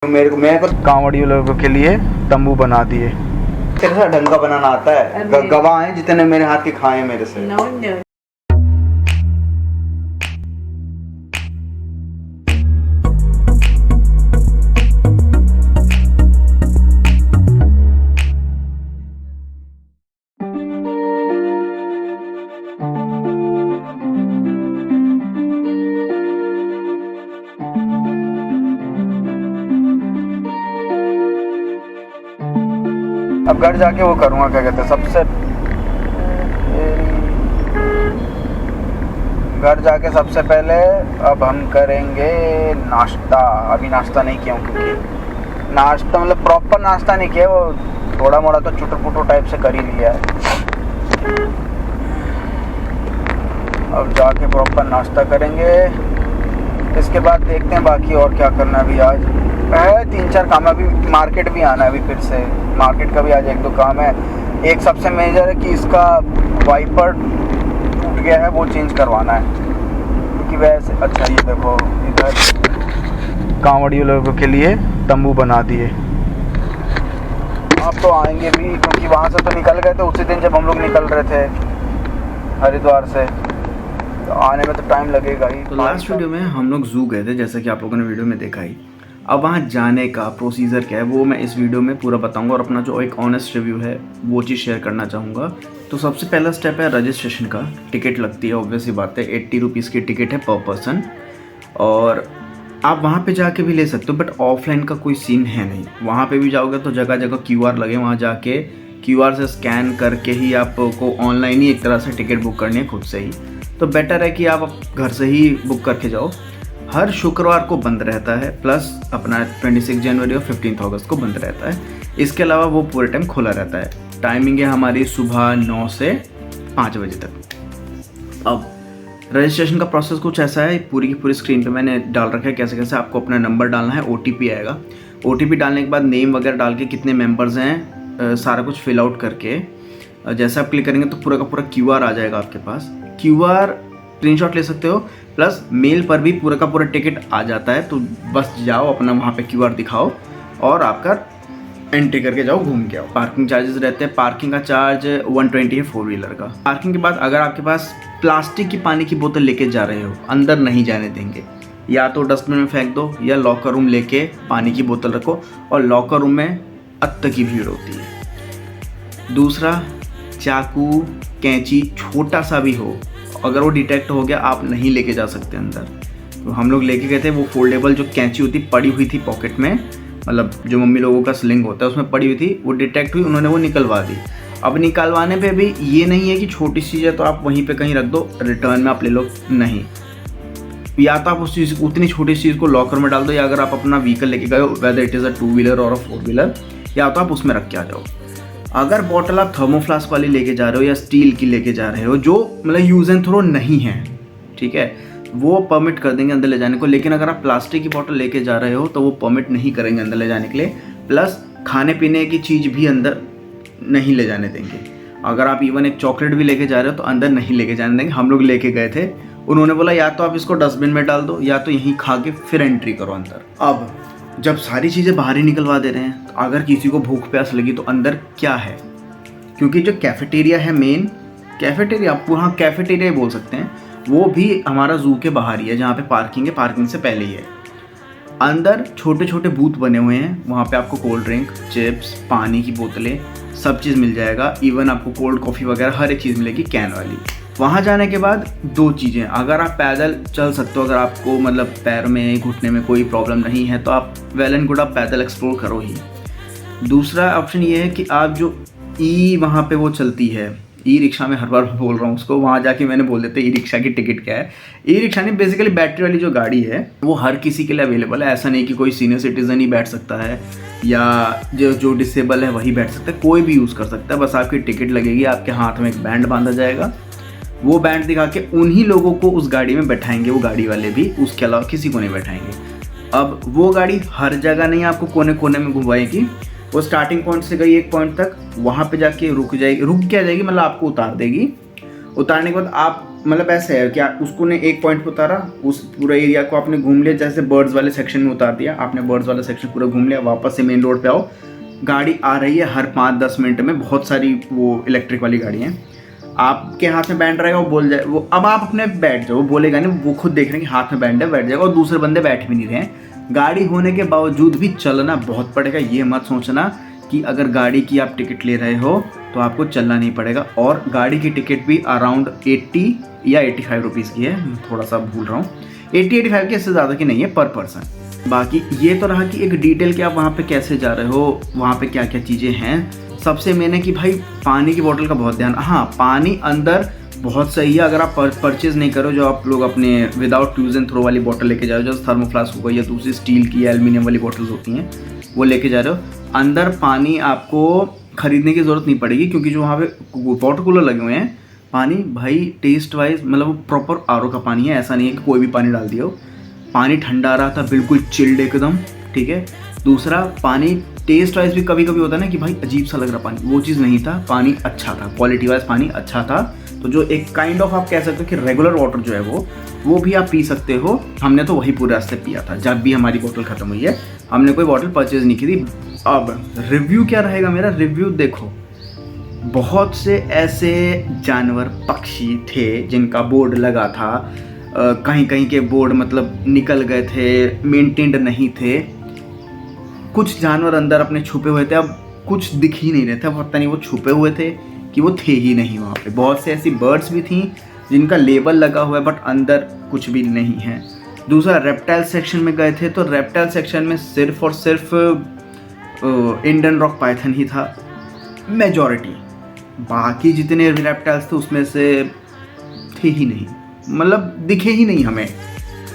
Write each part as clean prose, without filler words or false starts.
मेरे को कांवड़ियों लोगों के लिए तंबू बना दिए। तेरे से ढंग का बनाना आता है? गवाह हैं जितने मेरे हाथ के खाए मेरे से। No. अब घर जाके वो करूँगा, क्या कहते हैं, घर जाके सबसे पहले अब हम करेंगे नाश्ता। अभी नाश्ता नहीं किया हूँ, क्योंकि नाश्ता मतलब प्रॉपर नाश्ता नहीं किया, वो थोड़ा मोड़ा तो चुटर पुटर टाइप से कर ही लिया है। अब जाके प्रॉपर नाश्ता करेंगे, इसके बाद देखते हैं बाकी और क्या करना है। अभी आज है 3-4 काम है, अभी मार्केट भी आना है, अभी फिर से मार्केट का भी आज 1-2 काम है। एक सबसे मेजर है कि इसका वाइपर टूट गया है, वो चेंज करवाना है, क्योंकि वैसे अच्छा ये देखो इधर कांवड़ियों लोगों के लिए तंबू बना दिए। आप तो आएंगे भी, क्योंकि वहाँ से तो निकल गए थे उसी दिन जब हम लोग निकल रहे थे हरिद्वार से, तो आने में तो टाइम लगेगा ही। तो लास्ट वीडियो में हम लोग जू गए थे, जैसा कि आप लोगों ने वीडियो में देखा ही। अब वहाँ जाने का प्रोसीजर क्या है वो मैं इस वीडियो में पूरा बताऊंगा, और अपना जो एक ऑनेस्ट रिव्यू है वो चीज़ शेयर करना चाहूँगा। तो सबसे पहला स्टेप है रजिस्ट्रेशन का। टिकट लगती है, ऑब्वियस सी बात है, 80 रुपीज़ की टिकट है पर पर्सन, और आप वहाँ पे जाके भी ले सकते हो, बट ऑफलाइन का कोई सीन है नहीं। वहाँ पे भी जाओगे तो जगह जगह QR लगे, वहाँ जाके QR से स्कैन करके ही आपको ऑनलाइन ही एक तरह से टिकट बुक करनी है खुद से ही। तो बेटर है कि आप घर से ही बुक करके जाओ। हर शुक्रवार को बंद रहता है, प्लस अपना 26 जनवरी और 15 अगस्त को बंद रहता है। इसके अलावा वो पूरे टाइम खुला रहता है। टाइमिंग है हमारी सुबह 9 से 5 बजे तक। अब रजिस्ट्रेशन का प्रोसेस कुछ ऐसा है, पूरी की पूरी स्क्रीन पे मैंने डाल रखा है कैसे कैसे आपको अपना नंबर डालना है, OTP आएगा। OTP डालने के बाद नेम वगैरह डाल के कितने मेंबर्स हैं सारा कुछ फिल आउट करके जैसे आप क्लिक करेंगे तो पूरा का पूरा QR आ जाएगा आपके पास। QR स्क्रीनशॉट ले सकते हो, प्लस मेल पर भी पूरा का पूरा टिकट आ जाता है। तो बस जाओ अपना वहाँ पे QR दिखाओ और आपका एंट्री करके जाओ, घूम के आओ। पार्किंग चार्जेस रहते हैं, पार्किंग का चार्ज 120 है 4 व्हीलर का। पार्किंग के बाद अगर आपके पास प्लास्टिक की पानी की बोतल लेके जा रहे हो, अंदर नहीं जाने देंगे। या तो डस्टबिन में फेंक दो, या लॉकर रूम लेके पानी की बोतल रखो, और लॉकर रूम में अत्त की भीड़ होती है। दूसरा, चाकू कैंची छोटा सा भी हो, अगर वो डिटेक्ट हो गया आप नहीं लेके जा सकते अंदर। तो हम लोग लेके गए थे, वो फोल्डेबल जो कैंची होती पड़ी हुई थी पॉकेट में, मतलब जो मम्मी लोगों का स्लिंग होता है उसमें पड़ी हुई थी, वो डिटेक्ट हुई, उन्होंने वो निकलवा दी। अब निकलवाने पे भी ये नहीं है कि छोटी चीज़ है तो आप वहीं पे कहीं रख दो, रिटर्न में आप ले लो, नहीं। या तो आप उस चीज़ उतनी छोटी चीज़ को लॉकर में डाल दो, या अगर आप अपना व्हीकल लेके गए हो, whether it is a 2 wheeler और अ 4 व्हीलर, या तो आप उसमें रख के आ जाओ। अगर बॉटल आप थर्मोफ्लास्क वाली लेके जा रहे हो या स्टील की लेके जा रहे हो, जो मतलब यूज़ एंड थ्रो नहीं है, ठीक है, वो परमिट कर देंगे अंदर ले जाने को। लेकिन अगर आप प्लास्टिक की बॉटल लेके जा रहे हो तो वो परमिट नहीं करेंगे अंदर ले जाने के लिए। प्लस खाने पीने की चीज़ भी अंदर नहीं ले जाने देंगे। अगर आप इवन एक चॉकलेट भी लेके जा रहे हो तो अंदर नहीं लेके जाने देंगे। हम लोग लेके गए थे, उन्होंने बोला या तो आप इसको डस्टबिन में डाल दो, या तो यहीं खा के फिर एंट्री करो अंदर। अब जब सारी चीज़ें बाहर ही निकलवा दे रहे हैं, तो अगर किसी को भूख प्यास लगी तो अंदर क्या है, क्योंकि जो कैफेटेरिया है, मेन कैफेटेरिया, आप वहाँ कैफेटेरिया बोल सकते हैं, वो भी हमारा जू के बाहर ही है, जहाँ पे पार्किंग है, पार्किंग से पहले ही है। अंदर छोटे छोटे बूथ बने हुए हैं, वहाँ पे आपको कोल्ड ड्रिंक, चिप्स, पानी की बोतलें, सब चीज़ मिल जाएगा। इवन आपको कोल्ड कॉफ़ी वगैरह हर एक चीज़ मिलेगी कैन वाली। वहाँ जाने के बाद 2 चीज़ें, अगर आप पैदल चल सकते हो, अगर आपको मतलब पैर में घुटने में कोई प्रॉब्लम नहीं है तो आप वेल एंड गुड, आप पैदल एक्सप्लोर करो ही। दूसरा ऑप्शन ये है कि आप जो वहाँ पे वो चलती है, रिक्शा में हर बार बोल रहा हूँ उसको, वहाँ जाके मैंने बोल देते रिक्शा की टिकट क्या है। रिक्शा नहीं, बेसिकली बैटरी वाली जो गाड़ी है वो हर किसी के लिए अवेलेबल है। ऐसा नहीं कि कोई सीनियर सिटीज़न ही बैठ सकता है या जो डिसेबल है वही बैठ सकता है, कोई भी यूज़ कर सकता है। बस आपकी टिकट लगेगी, आपके हाथ में एक बैंड बांधा जाएगा, वो बैंड दिखा के उन्हीं लोगों को उस गाड़ी में बैठाएंगे, वो गाड़ी वाले भी, उसके अलावा किसी को नहीं बैठाएंगे। अब वो गाड़ी हर जगह नहीं, आपको कोने कोने में घुमाएगी। वो स्टार्टिंग पॉइंट से गई एक पॉइंट तक, वहाँ पे जाके रुक के आ जाएगी, मतलब आपको उतार देगी। उतारने के बाद आप मतलब ऐसे है कि उसको ने एक पॉइंट पे उतारा, उस पूरा एरिया को आपने घूम लिया, जैसे बर्ड्स वाले सेक्शन में उतार दिया आपने, बर्ड्स वाला सेक्शन पूरा घूम लिया, वापस से मेन रोड पे आओ, गाड़ी आ रही है हर 5-10 मिनट में, बहुत सारी वो इलेक्ट्रिक वाली गाड़ी हैं, आपके हाथ में बैंड रहेगा, वो बोल जाए वो, अब आप अपने बैठ जाओ, वो बोलेगा नहीं, वो खुद देख रहे हैं कि हाथ में बैंड है, बैठ जाएगा, और दूसरे बंदे बैठ भी नहीं रहे हैं। गाड़ी होने के बावजूद भी चलना बहुत पड़ेगा, ये मत सोचना कि अगर गाड़ी की आप टिकट ले रहे हो तो आपको चलना नहीं पड़ेगा। और गाड़ी की टिकट भी अराउंड 80 या 85 रुपीज़ की है, मैं थोड़ा सा भूल रहा हूँ, 80-85 की, इससे ज़्यादा की नहीं है पर पर्सन। बाकी ये तो रहा कि एक डिटेल कि आप वहाँ पे कैसे जा रहे हो, वहाँ पे क्या क्या चीज़ें हैं। सबसे मेन है कि भाई पानी की बोतल का बहुत ध्यान, हाँ पानी अंदर बहुत सही है, अगर आप परचेज़ नहीं करो, जो आप लोग अपने विदाउट यूज एंड थ्रो वाली बोतल लेके जा रहे हो, जैसे थर्मोफ्लास्क हो गई या दूसरी स्टील की या एल्यूमिनियम वाली बोतल्स होती हैं, वो लेके जा रहे हो, अंदर पानी आपको खरीदने की ज़रूरत नहीं पड़ेगी, क्योंकि जो वहाँ पे वाटर कूलर लगे हुए हैं, पानी भाई टेस्ट वाइज मतलब वो प्रॉपर आरओ का पानी है, ऐसा नहीं है कि कोई भी पानी डाल दिया हो, पानी ठंडा आ रहा था, बिल्कुल चिल्ड एकदम, ठीक है। दूसरा पानी टेस्ट वाइज भी कभी कभी होता है ना कि भाई अजीब सा लग रहा पानी, वो चीज़ नहीं था, पानी अच्छा था, क्वालिटी वाइज पानी अच्छा था। तो जो एक काइंड ऑफ आप कह सकते हो कि रेगुलर वाटर जो है वो भी आप पी सकते हो। हमने तो वही पूरे रास्ते पिया था, जब भी हमारी बोतल ख़त्म हुई है, हमने कोई बोतल परचेज नहीं की थी। अब रिव्यू क्या रहेगा मेरा, रिव्यू देखो, बहुत से ऐसे जानवर पक्षी थे जिनका बोर्ड लगा था, कहीं कहीं के बोर्ड मतलब निकल गए थे, मेंटेन्ड नहीं थे, कुछ जानवर अंदर अपने छुपे हुए थे, अब कुछ दिख ही नहीं रहे थे, पता नहीं वो छुपे हुए थे कि वो थे ही नहीं वहाँ पे। बहुत से ऐसी बर्ड्स भी थी जिनका लेबल लगा हुआ है बट अंदर कुछ भी नहीं है। दूसरा रेप्टाइल सेक्शन में गए थे, तो रेप्टाइल सेक्शन में सिर्फ और सिर्फ इंडियन रॉक पाइथन ही था मेजॉरिटी, बाकी जितने रेप्टाइल्स थे उसमें से थे ही नहीं, मतलब दिखे ही नहीं हमें।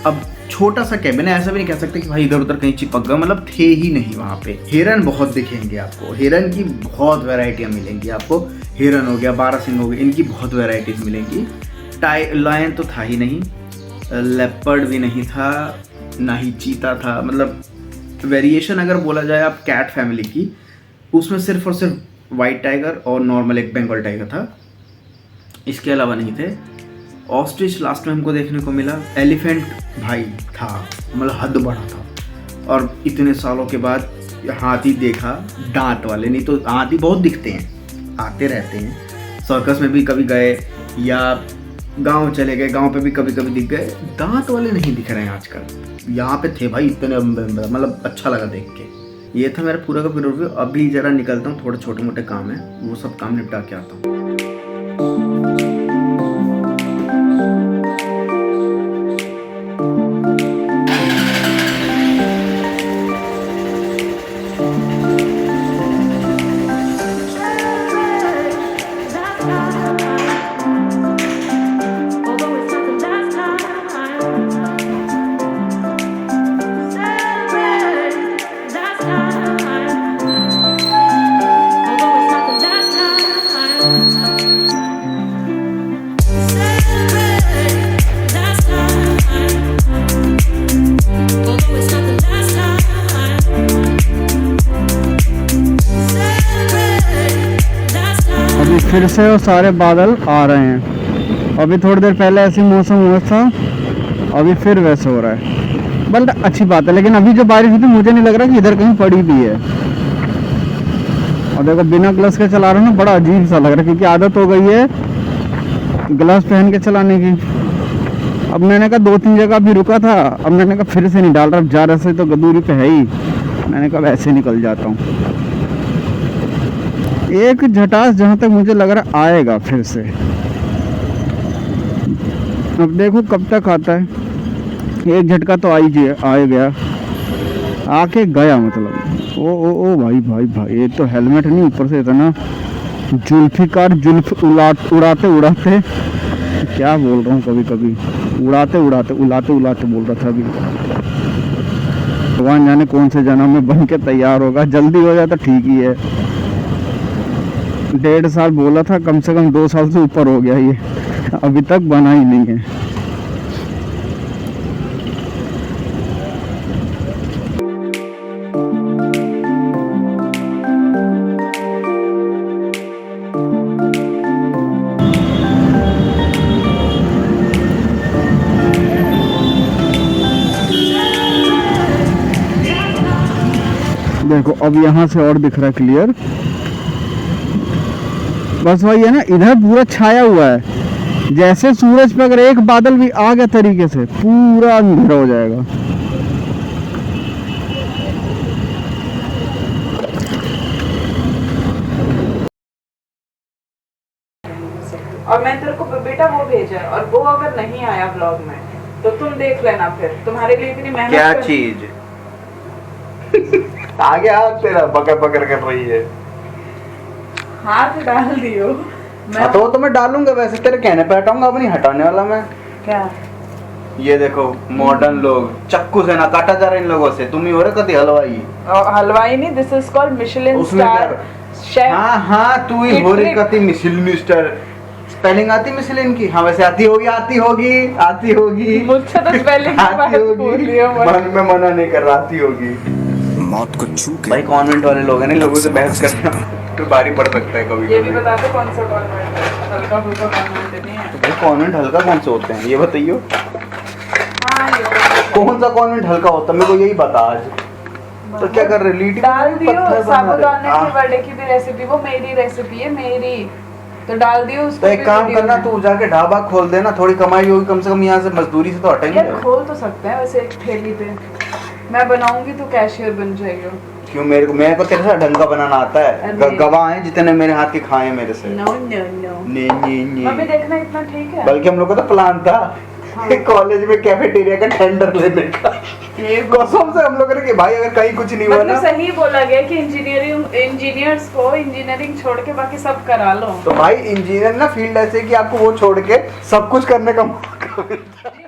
अब छोटा सा कैबिन है, ऐसा भी नहीं कह सकते कि भाई इधर उधर कहीं चिपक गए, मतलब थे ही नहीं वहाँ पे। हिरन बहुत दिखेंगे आपको, हिरन की बहुत वैरायटियाँ मिलेंगी आपको, हिरन हो गया, बारहसिंग हो गया, इनकी बहुत वैरायटीज़ मिलेंगी। लायन तो था ही नहीं, लेपर्ड भी नहीं था, ना ही चीता था, मतलब वेरिएशन अगर बोला जाए आप कैट फैमिली की, उसमें सिर्फ और सिर्फ वाइट टाइगर और नॉर्मल एक बंगाल टाइगर था, इसके अलावा नहीं थे। ऑस्ट्रिच लास्ट में हमको देखने को मिला, एलिफेंट भाई था, मतलब हद बड़ा था, और इतने सालों के बाद हाथी देखा, दांत वाले, नहीं तो हाथी बहुत दिखते हैं, आते रहते हैं, सर्कस में भी कभी गए या गांव चले गए, गांव पे भी कभी कभी दिख गए, दांत वाले नहीं दिख रहे हैं आजकल, यहाँ पे थे भाई इतने, मतलब अच्छा लगा देख के। ये था मेरा पूरा का पूरा रिव्यू। अभी ज़रा निकलता हूँ, थोड़े छोटे मोटे काम है, वो सब काम निपटा के आता हूँ। फिर से वो सारे बादल आ रहे हैं। अभी थोड़ी देर पहले ऐसी मौसम हुआ था, अभी फिर वैसे हो रहा है, बट अच्छी बात है। लेकिन अभी जो बारिश हुई थी मुझे नहीं लग रहा कि इधर कहीं पड़ी भी है। और देखो बिना ग्लव्स के चला रहा हूँ ना, बड़ा अजीब सा लग रहा है, क्योंकि आदत हो गई है ग्लव्स पहन के चलाने की। अब मैंने कहा 2-3 जगह भी रुका था, अब मैंने कहा फिर से नहीं डाल रहा, अब जा रहा से तो दूरी पे है ही, मैंने कहा वैसे निकल जाता हूँ। एक झटास जहाँ तक मुझे लग रहा आएगा फिर से, अब देखो कब तक आता है। एक झटका तो आ गया, आके गया, मतलब ओ भाई भाई भाई, ये तो हेलमेट नहीं, ऊपर से इतना जुल्फिकार जुल्फ उड़ाते उड़ाते, क्या बोल रहा हूँ, कभी कभी उड़ाते बोल रहा था अभी। भगवान जाने कौन से जन्म में बन के तैयार होगा, जल्दी हो जाए तो ठीक ही है। 1.5 साल बोला था, कम से कम 2 साल से ऊपर हो गया ये, अभी तक बना ही नहीं है। देखो अब यहाँ से और दिख रहा है क्लियर। बस वही है ना, इधर पूरा छाया हुआ है, जैसे सूरज पे अगर एक बादल भी आ गया तरीके से पूरा अंधेरा हो जाएगा। और मैं तेरे को बेटा वो भेजा है, और वो अगर नहीं आया ब्लॉग में तो तुम देख लेना, फिर तुम्हारे लिए इतनी मेहनत क्या चीज आगे हाथ तेरा पकड़ पकड़ कर रही है। हाथ डाल दियो। हाँ, तो मैं डालूंगा, वैसे तेरे कहने पे हटाऊंगा, अब नहीं हटाने वाला मैं। क्या ये देखो मॉडर्न लोग चाकू से ना काटा जा रहा इन लोगों से, तुम ही हो रहे कति हलवाई। हलवाई नहीं, दिस इज कॉल्ड मिशेलिन उसमें स्टार शेफ। हाँ तू ही हो रही कति मिशेलिन स्टार। स्पेलिंग आती मिशेलिन की? हाँ वैसे आती होगी मुझसे तो स्पेलिंग की बात बोल लियो मत। मन में मना नहीं कर रहा, आती होगी। मौत को छू के भाई कॉन्वेंट वाले लोग हैं ना, लोगों से बहस करना तो भारी पड़ सकता है कभी ये भी कभी। बता दो कौन सा कॉन्वेंट है, हल्का फुल्का कॉन्वेंट नहीं है। तो भाई कॉन्वेंट हल्का कौन से होते हैं ये बताइयो? हाँ ये तो कौन सा कॉन्वेंट हल्का होता है मेरे को यही बता आज। तो क्या कर रहे, लीटी डाल दियो साबूदाने हाँ। के वड़े की भी रेसिपी, वो मेरी रेसिपी है मेरी, तो डाल दियो उसको। तो एक काम करना, तू जाके ढाबा खोल देना, थोड़ी कमाई होगी कम से कम, यहाँ से मजदूरी से तो हटेंगे। यार खोल तो सकते हैं वैसे एक ठेली पे, मैं बनाऊंगी तो कैशियर बन जाएगा। क्यों मेरे को तेरे से ढंग का बनाना आता है? अरे। गवाह हैं जितने मेरे हाथ के खाए मेरे से। नो नो नो नहीं मम्मी देखना इतना ठीक है। बल्कि हम लोग का तो प्लान था कॉलेज में कैफेटेरिया का टेंडर लेने का। ये कसम से हम लोग ने कि भाई अगर कहीं कुछ नहीं हुआ मतलब ना, सही बोला गया कि इंजीनियर्स को इंजीनियरिंग छोड़ के बाकी सब करा लो। तो भाई इंजीनियर ना फील्ड ऐसे कि आपको वो छोड़ के सब कुछ करने का मौका मिलता है।